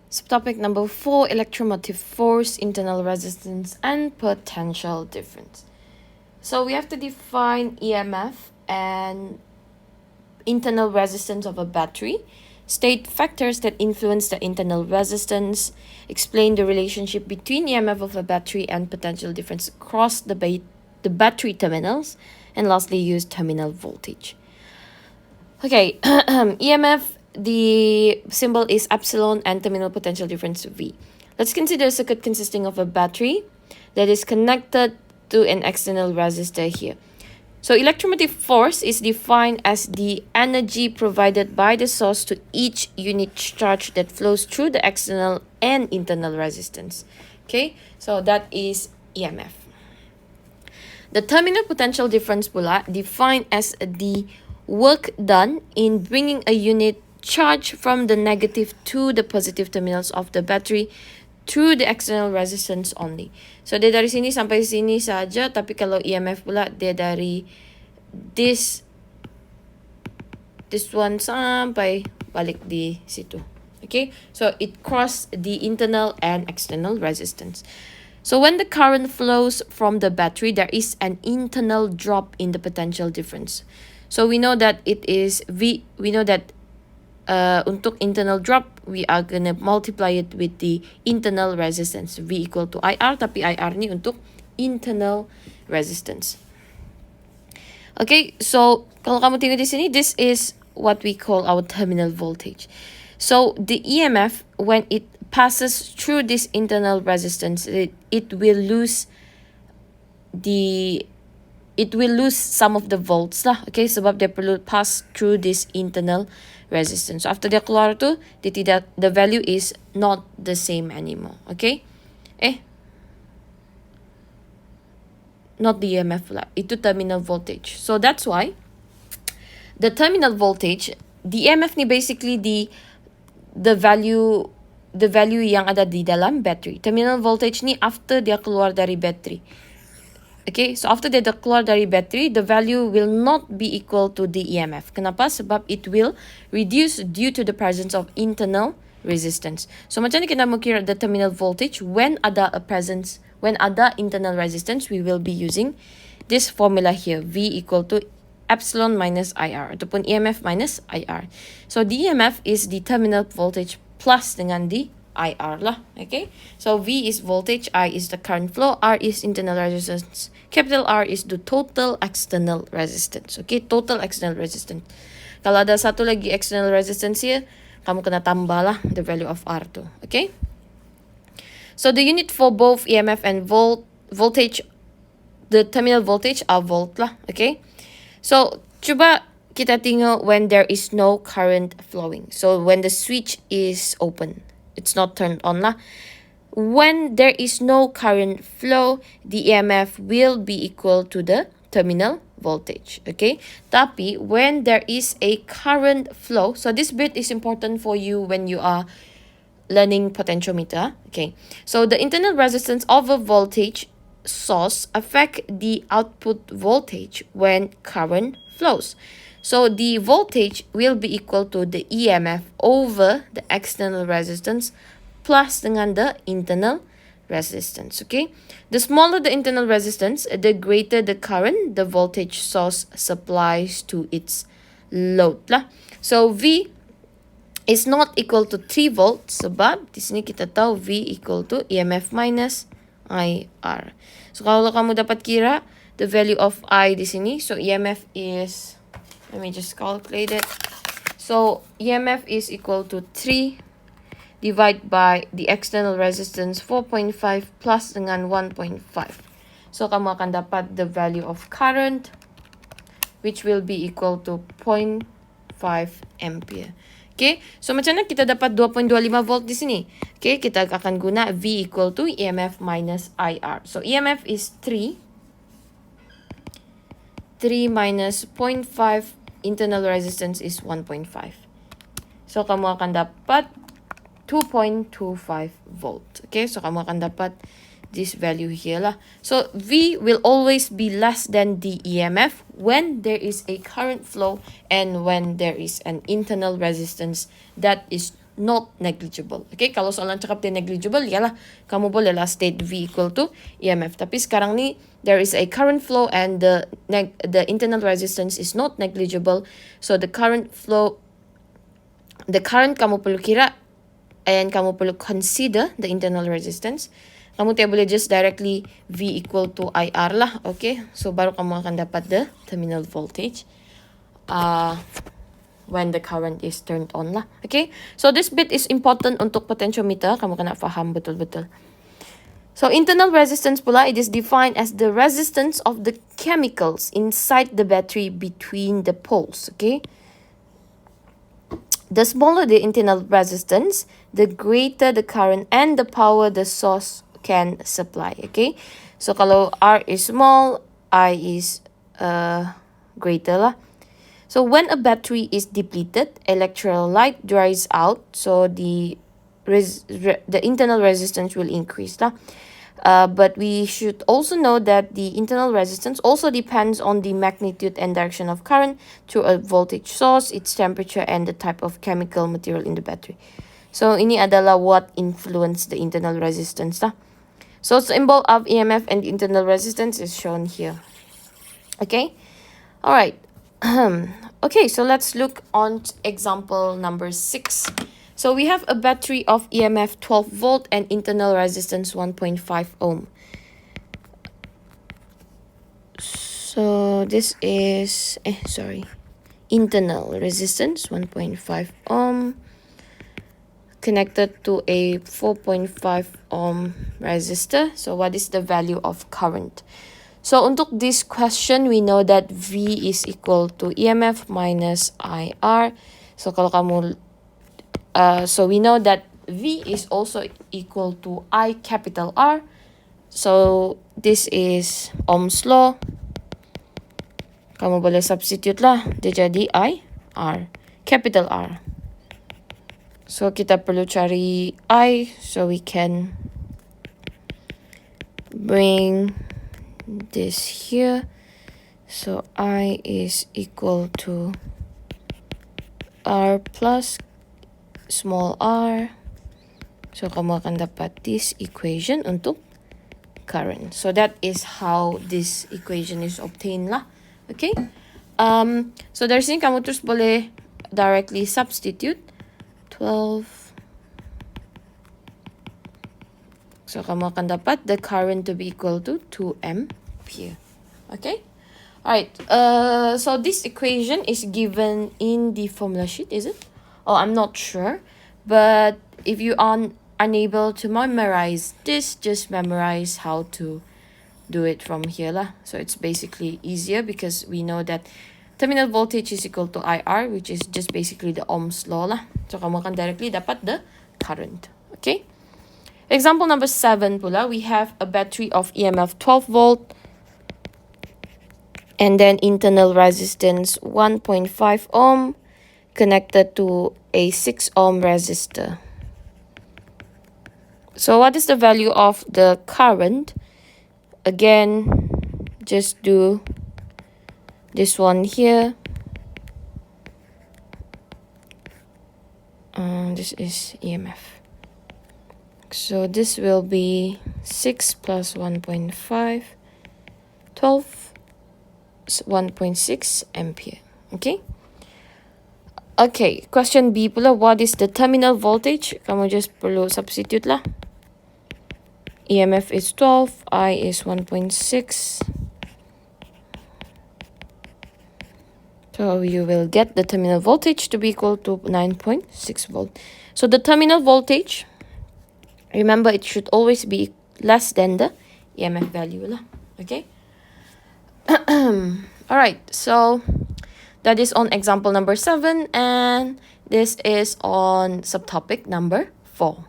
Subtopic number 4, electromotive force, internal resistance, and potential difference. So we have to define EMF and internal resistance of a battery, state factors that influence the internal resistance, explain the relationship between EMF of a battery and potential difference across the battery terminals, and lastly use terminal voltage. Okay, EMF, the symbol is epsilon and terminal potential difference V. Let's consider a circuit consisting of a battery that is connected to an external resistor here. So electromotive force is defined as the energy provided by the source to each unit charge that flows through the external and internal resistance. Okay, so that is EMF. The terminal potential difference pula defined as the work done in bringing a unit charge from the negative to the positive terminals of the battery through the external resistance only. So dia dari sini sampai sini saja, tapi kalau EMF pula dia dari this one sampai balik di situ. Okay, so it cross the internal and external resistance. So when the current flows from the battery, there is an internal drop in the potential difference. So we know that it is V. We know that untuk internal drop, we are gonna multiply it with the internal resistance. V equal to IR, tapi IR ni untuk internal resistance. Okay, so kalau kamu tengok di sini, this is what we call our terminal voltage. So the EMF, when it passes through this internal resistance, it will lose some of the volts lah. Okay, sebab dia perlu pass through this internal resistance. So after dia keluar tu, the value is not the same anymore. Okay, not the EMF pula, itu terminal voltage. So that's why the terminal voltage, the EMF ni basically the value yang ada di dalam battery. Terminal voltage ni after dia keluar dari battery. Okay, so after dia keluar dari battery, the value will not be equal to the EMF. Kenapa? Sebab it will reduce due to the presence of internal resistance. So macam ni kita mau kira the terminal voltage when ada internal resistance, we will be using this formula here, V equal to epsilon minus IR ataupun EMF minus IR. So the EMF is the terminal voltage plus dengan the IR lah. Okay, so V is voltage, I is the current flow, R is internal resistance, capital R is the total external resistance. Okay, total external resistance. Kalau ada satu lagi external resistance here, kamu kena tambah lah the value of R tu. Okay, so the unit for both EMF and voltage, the terminal voltage are volt lah. Okay, so cuba kita tengok when there is no current flowing. So when the switch is open, it's not turned on lah. When there is no current flow, the EMF will be equal to the terminal voltage. Okay, tapi when there is a current flow, so this bit is important for you when you are learning potentiometer. Okay, so the internal resistance of a voltage source affect the output voltage when current flows. So the voltage will be equal to the EMF over the external resistance plus dengan the internal resistance. Okay, the smaller the internal resistance, the greater the current the voltage source supplies to its load lah. So V is not equal to 3 volts sebab di sini kita tahu V equal to EMF minus IR. So kalau kamu dapat kira the value of I di sini, so EMF is, let me just calculate it. So EMF is equal to 3 divided by the external resistance 4.5 plus dengan 1.5. So kamu akan dapat the value of current which will be equal to 0.5 ampere. Okay, so macam mana kita dapat 2.25 volt di sini? Okay, kita akan guna V equal to EMF minus IR. So EMF is 3 minus 0.5, internal resistance is 1.5. So kamu akan dapat 2.25 volt. Okay, so kamu akan dapat this value here lah. So V will always be less than the EMF when there is a current flow and when there is an internal resistance that is not negligible. Okay, kalau soalan cakap dia negligible, yalah, kamu boleh lah state V equal to EMF. Tapi sekarang ni, there is a current flow and the internal resistance is not negligible. So the current kamu perlu kira and kamu perlu consider the internal resistance. Kamu tidak boleh just directly V equal to IR lah, okay? So, baru kamu akan dapat the terminal voltage when the current is turned on lah, okay? So, this bit is important untuk potentiometer. Kamu kena faham betul-betul. So, internal resistance pula, it is defined as the resistance of the chemicals inside the battery between the poles, okay? The smaller the internal resistance, the greater the current and the power the source can supply, okay? So, kalau R is small, I is greater lah. So, when a battery is depleted, electrolyte dries out, so the internal resistance will increase lah. But we should also know that the internal resistance also depends on the magnitude and direction of current through a voltage source, its temperature, and the type of chemical material in the battery. So, ini adalah what influence the internal resistance lah. So, symbol of EMF and internal resistance is shown here. Okay? Alright. Okay, so let's look on example number 6. So, we have a battery of EMF 12 volt and internal resistance 1.5 ohm. So, this is, internal resistance 1.5 ohm. Connected to a 4.5 ohm resistor. So what is the value of current? So untuk this question, we know that V is equal to EMF minus IR. So kalau kamu, so we know that V is also equal to I capital R. So this is Ohm's law. Kamu boleh substitute lah. Dia jadi IR, capital R. So, kita perlu cari I, so we can bring this here. So, I is equal to R plus small r. So, kamu akan dapat this equation untuk current. So, that is how this equation is obtained lah. Okay? So, dari sini kamu terus boleh directly substitute 12. So, kamu akan dapat the current to be equal to 2 ampere. Okay? Alright. So, this equation is given in the formula sheet, is it? Oh, I'm not sure. But if you are unable to memorize this, just memorize how to do it from here lah. So, it's basically easier because we know that terminal voltage is equal to IR, which is just basically the Ohm's law lah. So, kamu akan directly dapat the current. Okay? Example number 7 pula, we have a battery of EMF 12 volt and then internal resistance 1.5 ohm connected to a 6 ohm resistor. So, what is the value of the current? Again, just do this one here. This is EMF. So this will be 6 plus 1.5, 12, 1.6 ampere. Okay? Okay, question B pula, what is the terminal voltage? Kamu just perlu substitute lah. EMF is 12, I is 1.6. So you will get the terminal voltage to be equal to 9.6 volt. So the terminal voltage, remember it should always be less than the EMF value lah. Okay? Alright, so that is on example number 7 and this is on subtopic number 4.